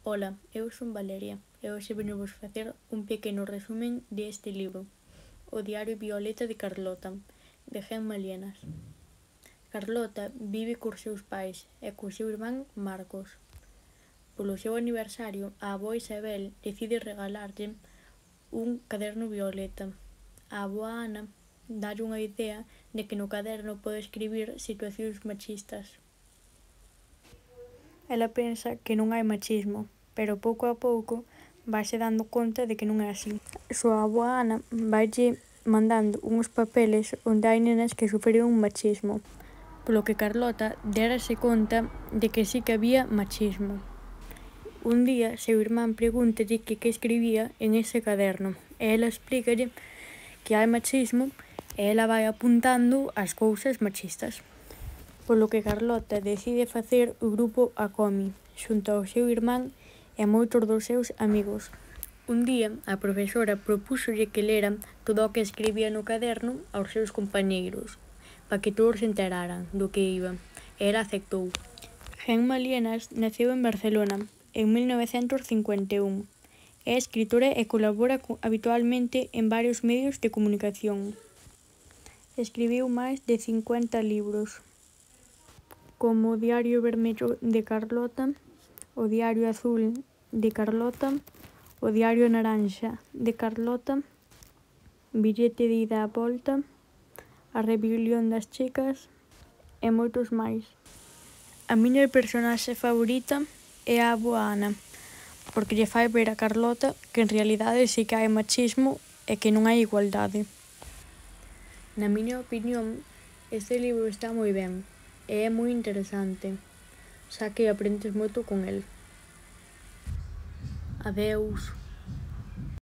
Ola, eu son Valeria e hoxe venimos facer un pequeno resumen deste libro, O diario Violeta de Carlota, de Gemma Lienas. Carlota vive cos seus pais e co seu irmán Marcos. Polo seu aniversario, a avó Isabel decide regalarlle un caderno violeta. A avoa Ana dálle unha idea de que no caderno pode escribir situacións machistas. Ela pensa que non hai machismo, pero pouco a pouco vaise dando conta de que non é así. Súa avoa Ana vaille mandando uns papeles onde hai nenas que sufriron machismo, polo que Carlota dérase conta de que sí que había machismo. Un día, seu irmán pregúntalle que escribía en ese caderno e ela explícalle que hai machismo e ela vai apuntando as cousas machistas. Polo que Carlota decide facer o grupo Acomi, xunto ao seu irmán e moitos dos seus amigos. Un día, a profesora propúxolle que leran todo o que escribía no caderno aos seus compañeiros, para que todos se enteraran do que iba, e ela aceptou. Gemma Lienas naceu en Barcelona en 1951. É escritora e colabora habitualmente en varios medios de comunicación. Escribiu máis de 50 libros, como O diario vermello de Carlota, O diario azul de Carlota, O diario naranxa de Carlota, Billete de ida e volta, A rebelión das chicas e moitos máis. A miña personaxe favorita é a avoa Ana, porque lle fai ver a Carlota que en realidade sí que hai machismo e que non hai igualdade. Na miña opinión, este libro está moi ben e é moi interesante, xa que aprendes moito con el. Adeus.